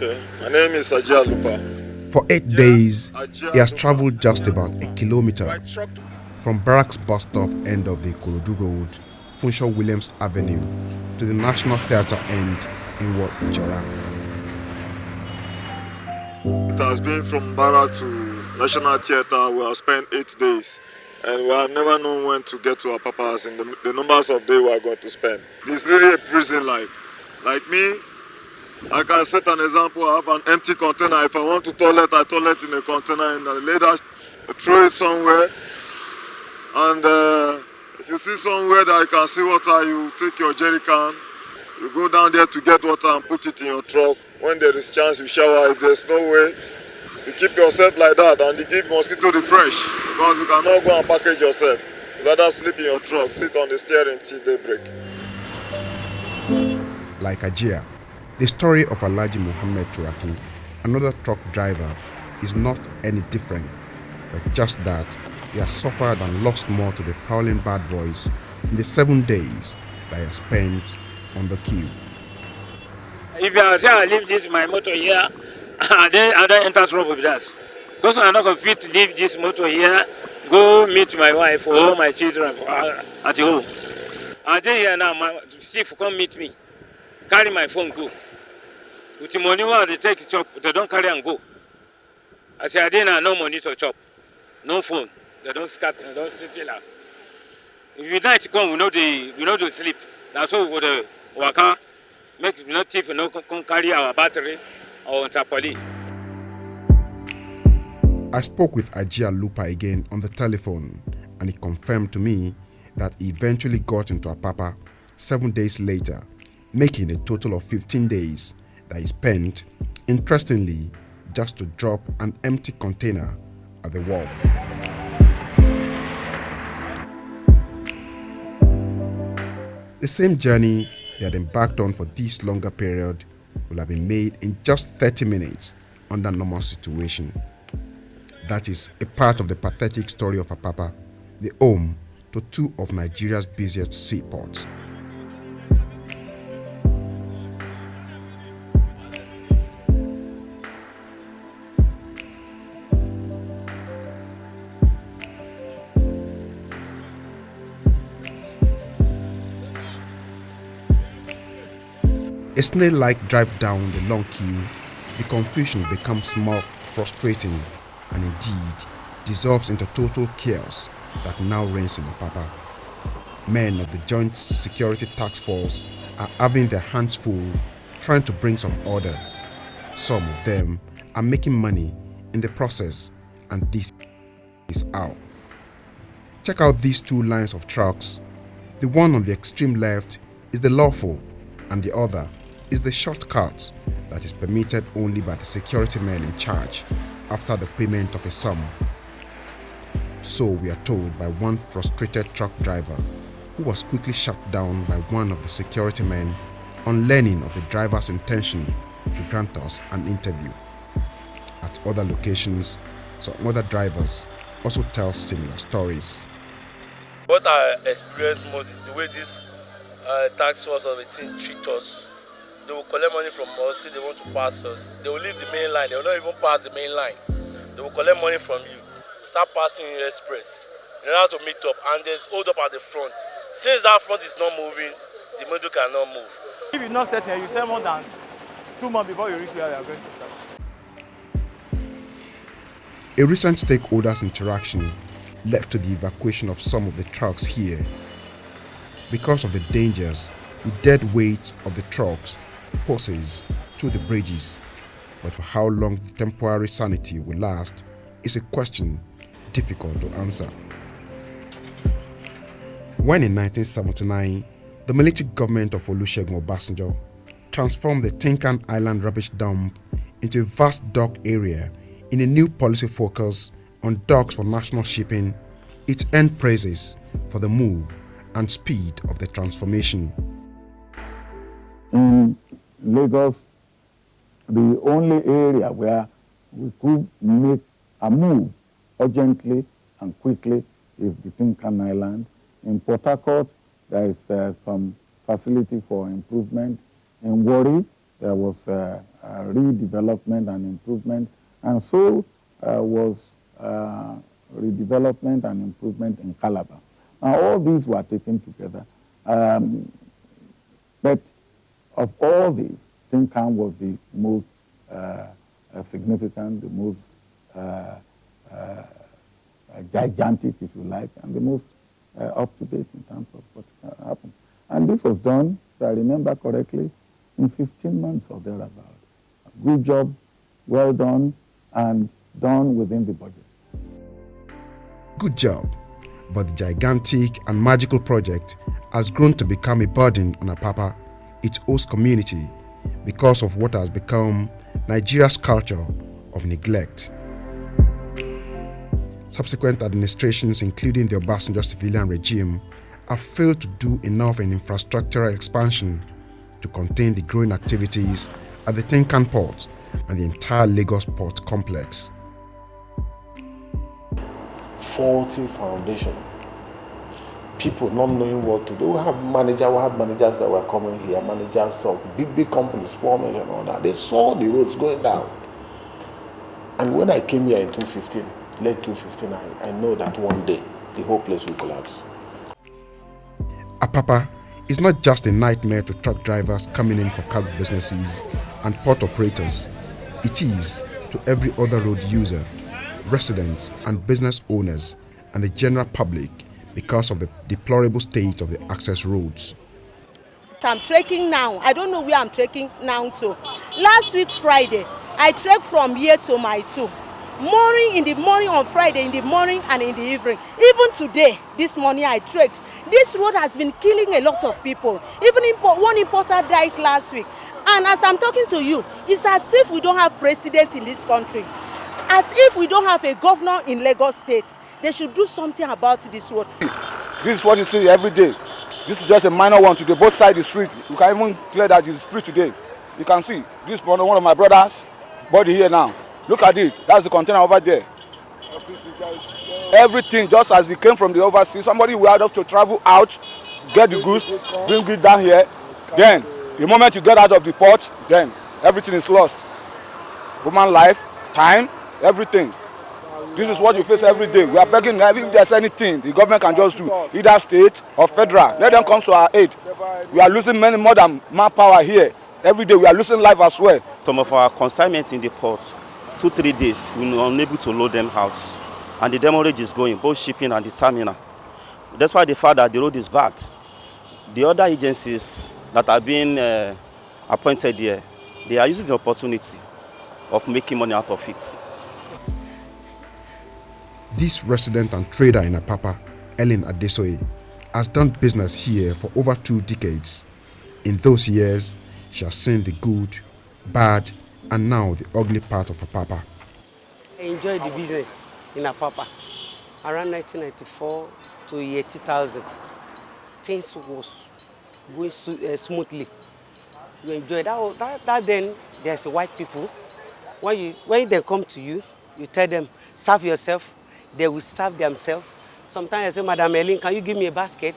Okay, my name is Apapa. For 8 days, he has traveled just about a kilometer from Barracks bus stop end of the Ikorodu Road, Funshaw Williams Avenue, to the National Theatre end in Ward Ijora. It has been from Barra to National Theatre. We have spent 8 days, and we have never known when to get to Apapa as in the numbers of days we are going to spend. It's really a prison life. Like me, I can set an example. I have an empty container. If I want to toilet, I toilet in a container and I later throw it somewhere. And if you see somewhere that you can see water, you take your jerry can, you go down there to get water and put it in your truck. When there is chance, you shower. If there's no way, you keep yourself like that and you give mosquito the fresh, because you cannot go and package yourself. You rather sleep in your truck, sit on the steering till daybreak. Like Ajia, the story of Alhaji Muhammad Turaki, another truck driver, is not any different, but just that he has suffered and lost more to the prowling bad boys in the 7 days that he has spent on the queue. If I say I leave this my motor here, I don't enter trouble with that. Because I'm not going to leave this motor here, go meet my wife or my children at home. And they here now, my chief come meet me, carry my phone, go. With the money where they take chop, they don't carry and go. I say, I didn't have no money to chop, no phone. They don't scatter, they don't sit here. If you night come, we know they sleep. That's why we go to waka, make no thief, no come carry our battery or tapoli. I spoke with Ajia Lupa again on the telephone, and he confirmed to me that he eventually got into Apapa 7 days later, making a total of 15 days that he spent, interestingly, just to drop an empty container at the wharf. The same journey they had embarked on for this longer period will have been made in just 30 minutes under normal situation. That is a part of the pathetic story of Apapa, the home to two of Nigeria's busiest seaports. A snail-like drive down the long queue, the confusion becomes more frustrating and indeed dissolves into total chaos that now reigns in Apapa. Men of the Joint Security Task Force are having their hands full trying to bring some order. Some of them are making money in the process, and this is how. Check out these two lines of trucks. The one on the extreme left is the lawful, and the other is the shortcut that is permitted only by the security men in charge after the payment of a sum. So we are told by one frustrated truck driver who was quickly shut down by one of the security men on learning of the driver's intention to grant us an interview. At other locations, some other drivers also tell similar stories. What I experience most is the way this tax force of the team treat us. They will collect money from us, say they want to pass us. They will leave the main line, they will not even pass the main line. They will collect money from you, start passing in express, in order to meet up, and there's hold up at the front. Since that front is not moving, the middle cannot move. If you're not starting, you stay more than 2 months before you reach where you are going to start. A recent stakeholders interaction led to the evacuation of some of the trucks here. Because of the dangers, the dead weight of the trucks passes through the bridges, but for how long the temporary sanity will last is a question difficult to answer. When in 1979, the military government of Olusegun Obasanjo transformed the Tinkan Island rubbish dump into a vast dock area in a new policy focus on docks for national shipping, it earned praises for the move and speed of the transformation. In Lagos, the only area where we could make a move urgently and quickly is the Tinkan Island. In Port Harcourt, there is some facility for improvement. In Warri, there was redevelopment and improvement, and so was redevelopment and improvement in Calabar. Now, all these were taken together. But of all these, Tinkan was the most significant, the most gigantic, if you like, and the most up-to-date in terms of what happened. And this was done, if I remember correctly, in 15 months or thereabout. Good job, well done, and done within the budget. Good job, but the gigantic and magical project has grown to become a burden on Apapa, its host community, because of what has become Nigeria's culture of neglect. Subsequent administrations, including the Obasanjo civilian regime, have failed to do enough in infrastructural expansion to contain the growing activities at the Tinkan port and the entire Lagos port complex. Faulty foundation. People not knowing what to do. We had managers that were coming here, managers of big companies, formers and all that. They saw the roads going down. And when I came here in 2015, late 2015, I know that one day the whole place will collapse. Apapa is not just a nightmare to truck drivers coming in for cargo businesses and port operators. It is to every other road user, residents and business owners, and the general public because of the deplorable state of the access roads. I'm trekking now. I don't know where I'm trekking now to. Last week Friday, I trekked from here to my two. Morning in the morning on Friday, in the morning and in the evening. Even today, this morning I trekked. This road has been killing a lot of people. Even one importer died last week. And as I'm talking to you, it's as if we don't have president in this country. As if we don't have a governor in Lagos State. They should do something about this road. This is what you see every day. This is just a minor one today. Both sides is free. You can even clear that it's free today. You can see this one of my brothers' body here now. Look at it. That's the container over there. Everything just as it came from the overseas. Somebody will have to travel out, get the goods, bring it down here. Then the moment you get out of the port, then everything is lost. Human life, time, everything. This is what you face every day. We are begging if there's anything the government can just do, either state or federal. Let them come to our aid. We are losing many more than manpower here. Every day we are losing life as well. Some of our consignments in the port, 2-3 days, we were unable to load them out. And the demurrage is going, both shipping and the terminal. That's why the fact that the road is bad. The other agencies that are being appointed here, they are using the opportunity of making money out of it. This resident and trader in Apapa, Ellen Adesoye, has done business here for over 2 decades. In those years, she has seen the good, bad, and now the ugly part of Apapa. I enjoyed the business in Apapa. Around 1994 to year 2000, things was going smoothly. You enjoy that then there's white people. When they come to you, you tell them, serve yourself. They will serve themselves. Sometimes I say, Madam Ellen, can you give me a basket?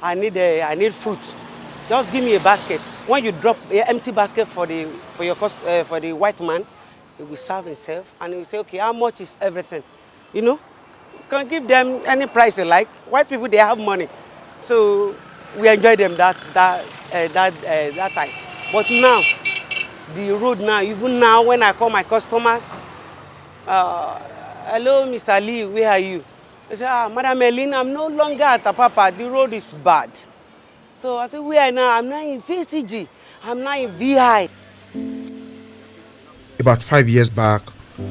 I need fruit. Just give me a basket. When you drop an empty basket for the white man, he will serve himself and he will say, okay, how much is everything? You know, you can give them any price you like. White people, they have money, so we enjoy them that time. But now, the road now, even now, when I call my customers. Hello, Mr. Lee, where are you? They say, Madam Ellen, I'm no longer at Apapa. The road is bad. So I said, where are you now? I'm now in VCG. I'm now in VI. About 5 years back,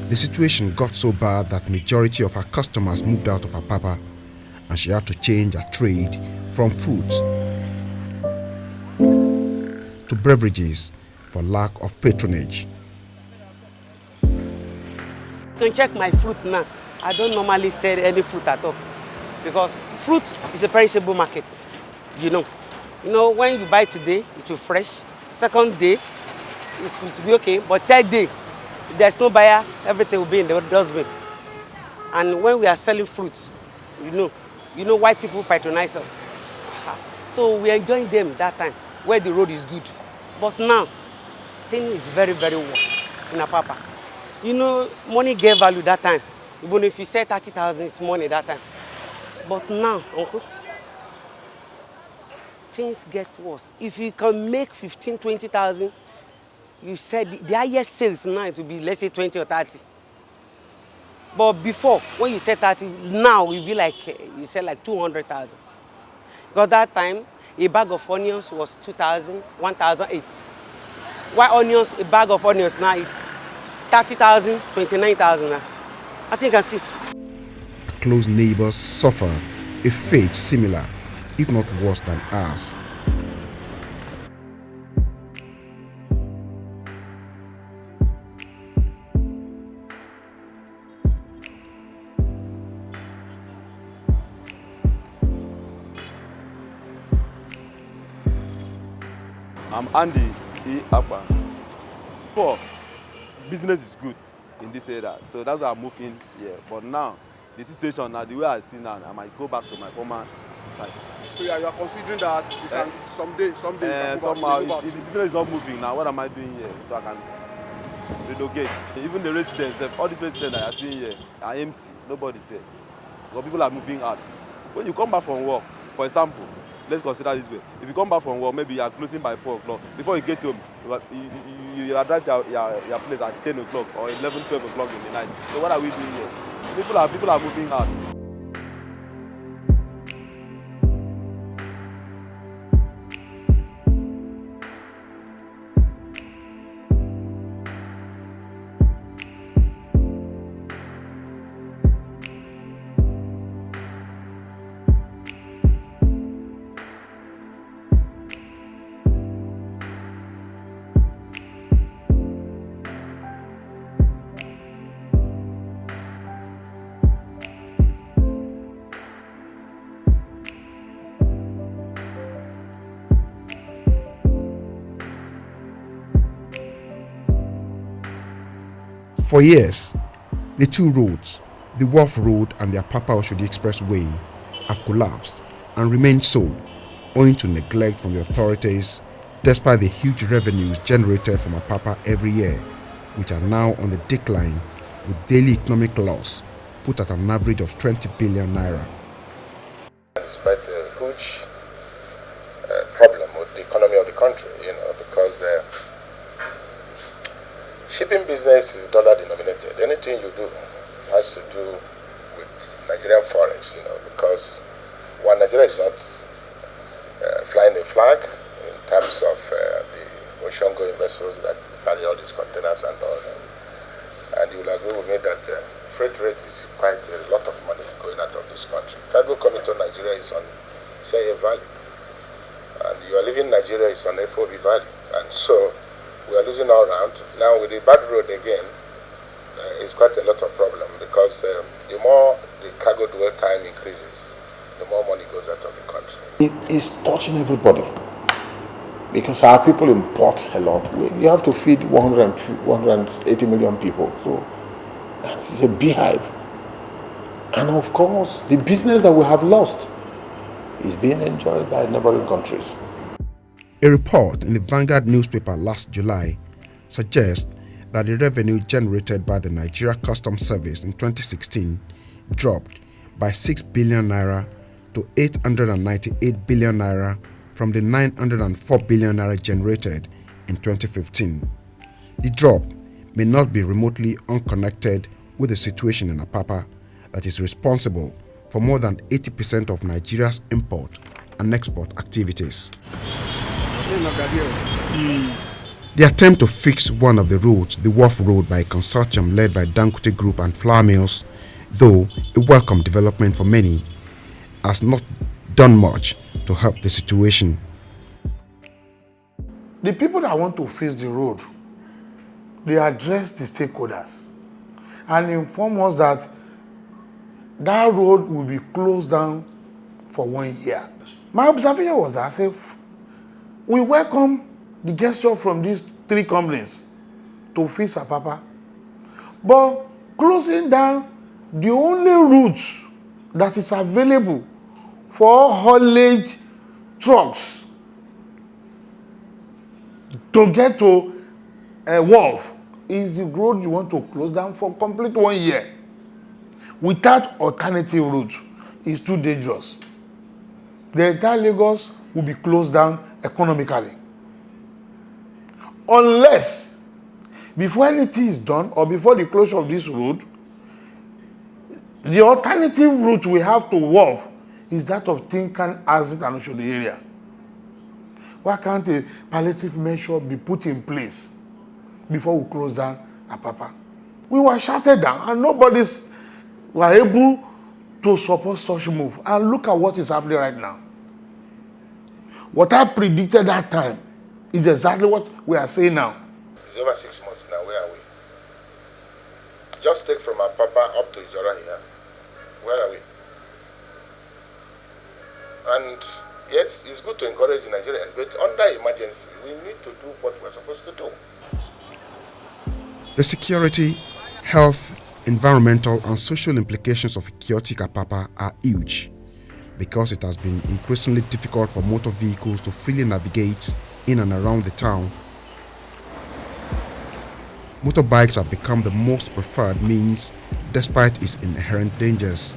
the situation got so bad that majority of her customers moved out of Apapa, and she had to change her trade from fruits to beverages for lack of patronage. You can check my fruit now. I don't normally sell any fruit at all because fruit is a perishable market. You know, when you buy today, it will fresh. Second day, it will be okay. But third day, if there's no buyer, everything will be in the dustbin. And when we are selling fruit, you know, white people patronize us. So we enjoy them that time where the road is good. But now, thing is very, very worst in Apapa. You know, money gave value that time. Even if you say 30,000, it's money that time. But now, uncle, things get worse. If you can make 15, 20,000, you said the highest sales now it will be, let's say, 20 or 30. But before, when you said 30, now it will be like, you said like 200,000. Because that time, a bag of onions was 2,000, 1,008. Why onions, a bag of onions now is 30,000, 29,000 now. I think I see. Close neighbors suffer a fate similar, if not worse than ours. I'm Andy Apapa. Before, business is good in this area, so that's why I moved in here. But now, the situation now, the way I see now, I might go back to my former site. So you are considering that you can someday you can somehow, move out. if the business is not moving now, what am I doing here? So I can relocate. Even the residents, all these residents that I are seeing here are empty. Nobody's here. But people are moving out. When you come back from work, for example, let's consider this way. If you come back from work, maybe you are closing by 4 o'clock. Before you get home, you arrive at your place at 10 o'clock or 11, 12 o'clock in the night. So what are we doing here? People are moving out. For years, the two roads, the Wharf Road and the Apapa Oshodi Expressway, have collapsed and remained so owing to neglect from the authorities despite the huge revenues generated from Apapa every year, which are now on the decline with daily economic loss put at an average of 20 billion naira. Despite a huge problem with the economy of the country, because shipping business is dollar denominated. Anything you do has to do with Nigerian forex, because Nigeria is not flying a flag in terms of the ocean-going vessels that carry all these containers and all that. And you will agree with me that freight rate is quite a lot of money going out of this country. Cargo coming to Nigeria is on CA value, and you are leaving Nigeria is on FOB value, and so we are losing all round. Now with the bad road again, it's quite a lot of problem because the more the cargo dwell time increases, the more money goes out of the country. It is touching everybody because our people import a lot. You have to feed 180 million people, so that's a beehive. And of course, the business that we have lost is being enjoyed by neighboring countries. A report in the Vanguard newspaper last July suggests that the revenue generated by the Nigeria Customs Service in 2016 dropped by 6 billion naira to 898 billion naira from the 904 billion naira generated in 2015. The drop may not be remotely unconnected with the situation in Apapa that is responsible for more than 80% of Nigeria's import and export activities. The attempt to fix one of the roads, the Wharf Road, by a consortium led by Dangote Group and flour mills, though a welcome development for many, has not done much to help the situation. The people that want to fix the road, they address the stakeholders and inform us that that road will be closed down for 1 year. My observation was as if we welcome the gesture from these 3 companies to fix Apapa, but closing down the only routes that is available for haulage trucks to get to wharf is the road you want to close down for complete 1 year. Without alternative route, it's too dangerous. The entire Lagos will be closed down economically. Unless, before anything is done or before the closure of this road, the alternative route we have to wharf is that of Tinkan, Azit, and Oshodi area. Why can't a palliative measure be put in place before we close down Apapa? We were shouted down and nobody's were able to support such move. And look at what is happening right now. What I predicted that time is exactly what we are saying now. It's over 6 months now. Where are we? Just take from Apapa up to Ijora here. Where are we? And yes, it's good to encourage Nigerians, but under emergency, we need to do what we're supposed to do. The security, health, environmental and social implications of a chaotic Apapa are huge because it has been increasingly difficult for motor vehicles to freely navigate in and around the town. Motorbikes have become the most preferred means despite its inherent dangers.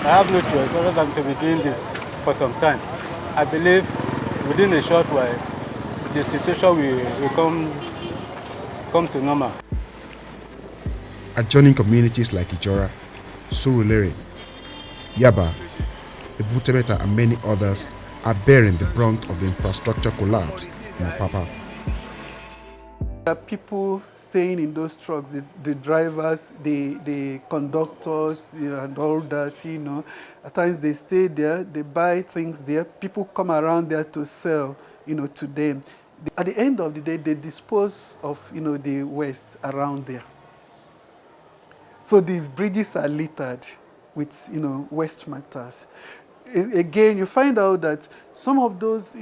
I have no choice other than to be doing this for some time. I believe within a short while, the situation will come to normal. Adjoining communities like Ijora, Surulere, Yaba, Ebutemeta and many others are bearing the brunt of the infrastructure collapse in Apapa. There are people staying in those trucks, the drivers, the conductors, and all that, At times they stay there, they buy things there, people come around there to sell, to them. At the end of the day, they dispose of, the waste around there. So the bridges are littered with, waste matters. Again, you find out that some of those,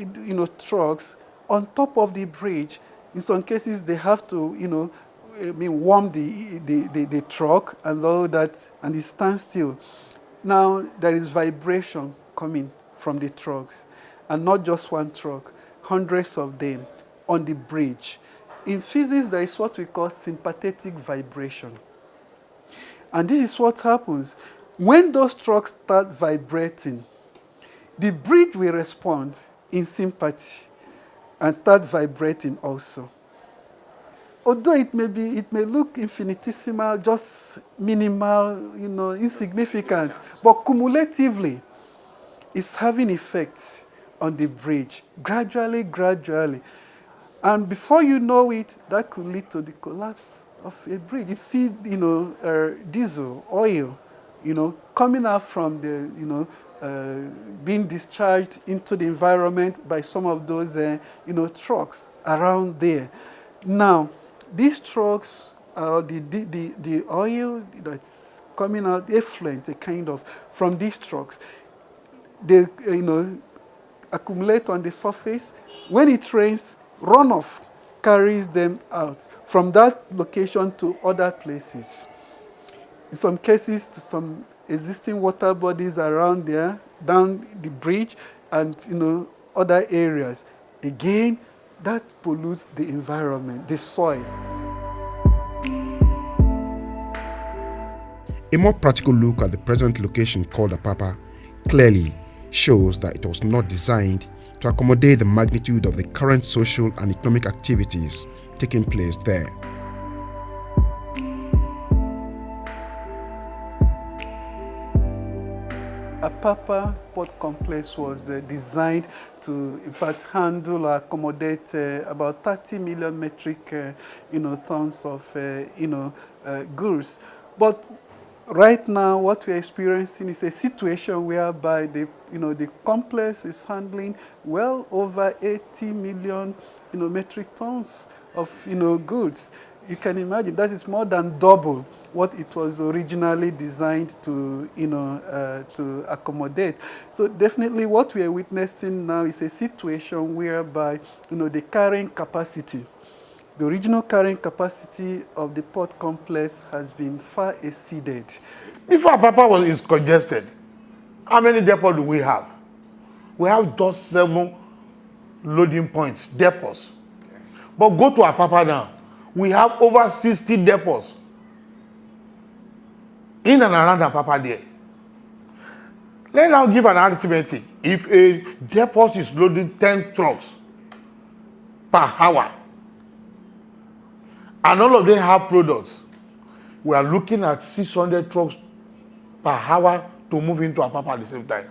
trucks on top of the bridge, in some cases, they have to, warm the truck and all that, and it stands still. Now, there is vibration coming from the trucks, and not just one truck, hundreds of them on the bridge. In physics, there is what we call sympathetic vibration. And this is what happens. When those trucks start vibrating, the bridge will respond in sympathy and start vibrating also. Although it may look infinitesimal, just minimal, insignificant, but cumulatively, it's having effect on the bridge, gradually. And before you know it, that could lead to the collapse of a bridge. You see, diesel, oil, coming out from the, being discharged into the environment by some of those, trucks around there. Now, these trucks, the oil that's coming out, effluent, from these trucks, they, accumulate on the surface. When it rains, runoff carries them out from that location to other places. In some cases, to some existing water bodies around there, down the bridge, and other areas. Again, that pollutes the environment, the soil. A more practical look at the present location called Apapa clearly shows that it was not designed to accommodate the magnitude of the current social and economic activities taking place there. Apapa Port Complex was designed to, in fact, handle or accommodate about 30 million metric, tons of, goods. But right now, what we're experiencing is a situation whereby the complex is handling well over 80 million, metric tons of, goods. You can imagine that is more than double what it was originally designed to, to accommodate. So definitely what we are witnessing now is a situation whereby, the carrying capacity The original carrying capacity of the port complex has been far exceeded. If Apapa is congested, how many depots do we have? We have just 7 loading points, depots. But go to Apapa now. We have over 60 depots in and around Apapa there. Let's now give an arithmetic. If a depot is loading 10 trucks per hour, and all of them have products, we are looking at 600 trucks per hour to move into Apapa at the same time.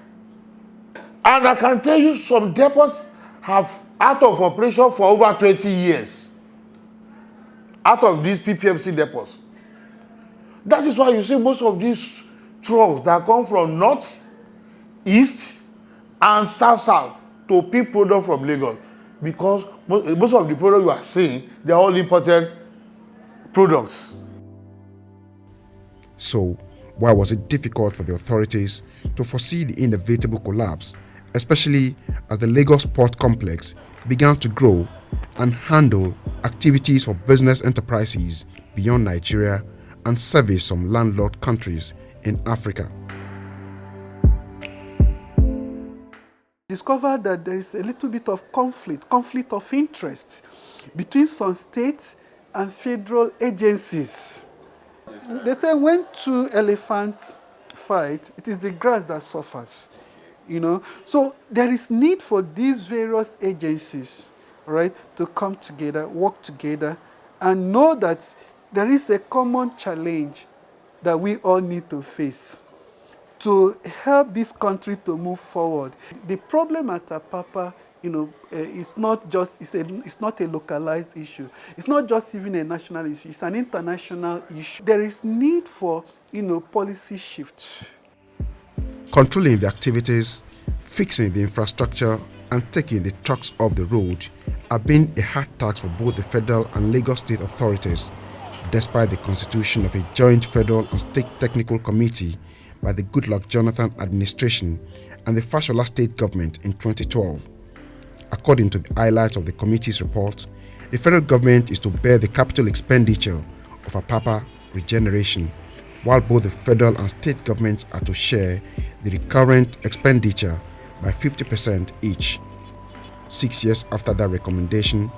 And I can tell you some depots have out of operation for over 20 years. Out of these PPMC depots. That is why you see most of these trucks that come from north, east, and south to pick product from Lagos, because most of the products you are seeing, they are all imported products. So, why was it difficult for the authorities to foresee the inevitable collapse, especially as the Lagos port complex began to grow and handle activities for business enterprises beyond Nigeria and service some landlocked countries in Africa? Discovered that there is a little bit of conflict of interest between some state and federal agencies. They say when 2 elephants fight, it is the grass that suffers. So there is need for these various agencies, right, to come together, work together, and know that there is a common challenge that we all need to face to help this country to move forward. The problem at Apapa, it's not a localized issue. It's not just even a national issue. It's an international issue. There is need for, policy shift. Controlling the activities, fixing the infrastructure, and taking the trucks off the road have been a hard task for both the federal and Lagos state authorities, despite the constitution of a joint federal and state technical committee by the Goodluck Jonathan administration and the Fashola state government in 2012. According to the highlights of the committee's report, the federal government is to bear the capital expenditure of Apapa regeneration, while both the federal and state governments are to share the recurrent expenditure by 50% each. 6 years after that recommendation,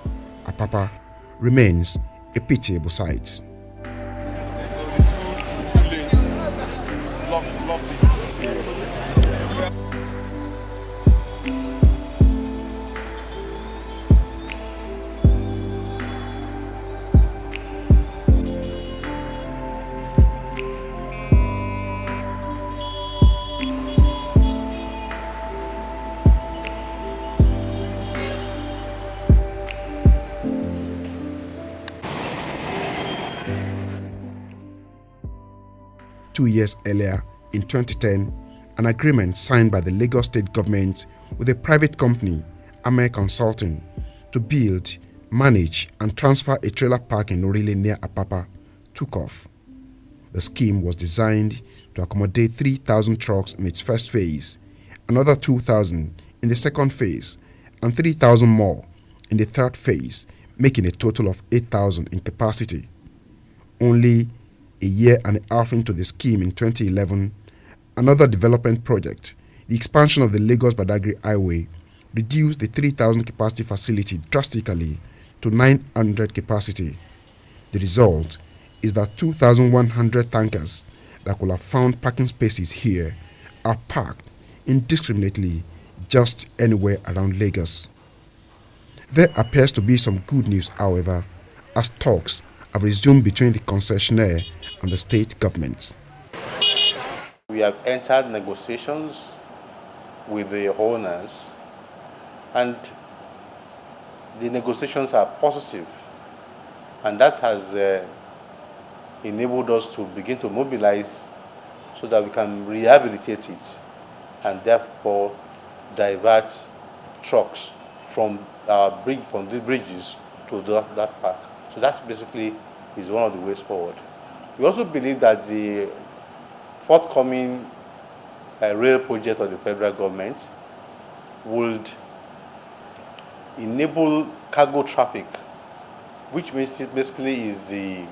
Apapa remains a pitiable sight. 2 years earlier, in 2010, an agreement signed by the Lagos state government with a private company, Ame Consulting, to build, manage and transfer a trailer park in Orile near Apapa took off. The scheme was designed to accommodate 3,000 trucks in its first phase, another 2,000 in the second phase, and 3,000 more in the third phase, making a total of 8,000 in capacity. Only a year and a half into the scheme in 2011, another development project, the expansion of the Lagos-Badagry Highway, reduced the 3,000 capacity facility drastically to 900 capacity. The result is that 2,100 tankers that could have found parking spaces here are parked indiscriminately just anywhere around Lagos. There appears to be some good news, however, as talks have resumed between the concessionaire and the state governments. We have entered negotiations with the owners, and the negotiations are positive, and that has enabled us to begin to mobilize so that we can rehabilitate it and therefore divert trucks from these bridges to that park. So that basically is one of the ways forward. We also believe that the forthcoming rail project of the federal government would enable cargo traffic which means it basically is the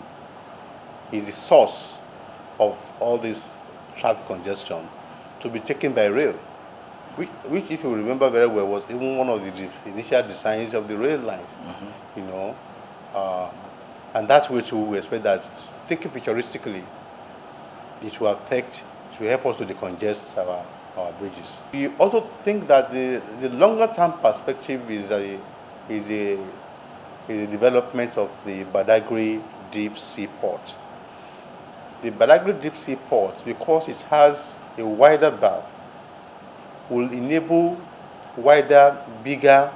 source of all this traffic congestion, to be taken by rail, which if you remember very well, was even one of the initial designs of the rail lines. You know, and that way too, we expect that, thinking futuristically, it will help us to decongest our bridges. We also think that the longer term perspective is the development of the Badagry deep sea port. The Badagry deep sea port, because it has a wider berth, will enable wider, bigger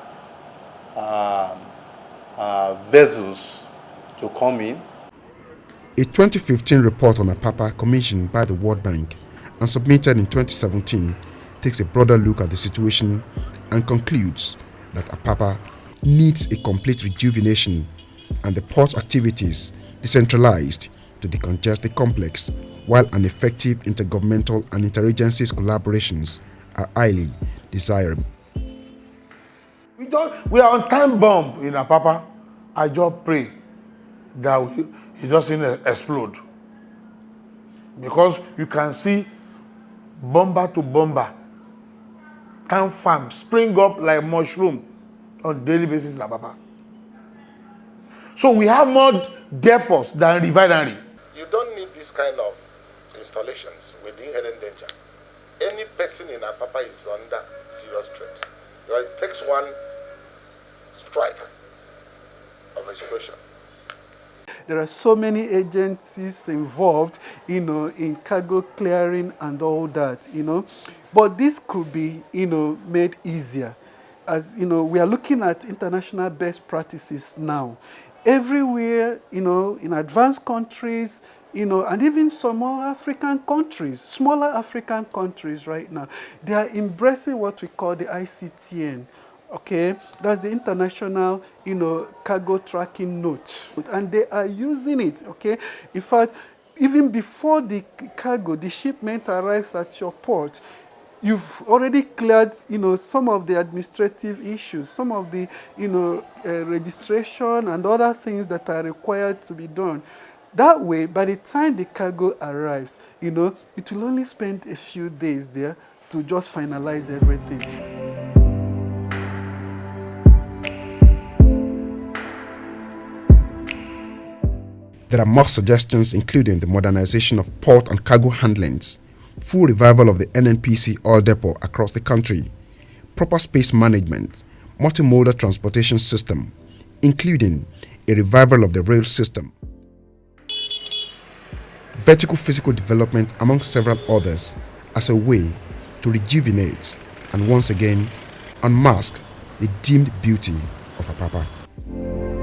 vessels to come in. A 2015 report on Apapa commissioned by the World Bank and submitted in 2017 takes a broader look at the situation and concludes that Apapa needs a complete rejuvenation and the port activities decentralized to decongest the complex, while an effective intergovernmental and interagencies collaborations are highly desirable. We are on time bomb in Apapa. I just pray that it doesn't explode. Because you can see bomber to bomber, can farm spring up like mushroom on daily basis in Apapa. So we have more depots than refinery. You don't need this kind of installations with inherent danger. Any person in Apapa is under serious threat. It takes one strike of explosion. There are so many agencies involved, in cargo clearing and all that, But this could be, made easier. As, we are looking at international best practices now. Everywhere, in advanced countries, and even some more African countries, smaller African countries right now, they are embracing what we call the ICTN. Okay, that's the International, Cargo Tracking Note. And they are using it, okay? In fact, even before the cargo, the shipment arrives at your port, you've already cleared, some of the administrative issues, some of the, registration and other things that are required to be done. That way, by the time the cargo arrives, it will only spend a few days there to just finalize everything. There are more suggestions, including the modernization of port and cargo handlings, full revival of the NNPC oil depot across the country, proper space management, multimodal transportation system, including a revival of the rail system, vertical physical development, among several others, as a way to rejuvenate and once again unmask the dimmed beauty of Apapa.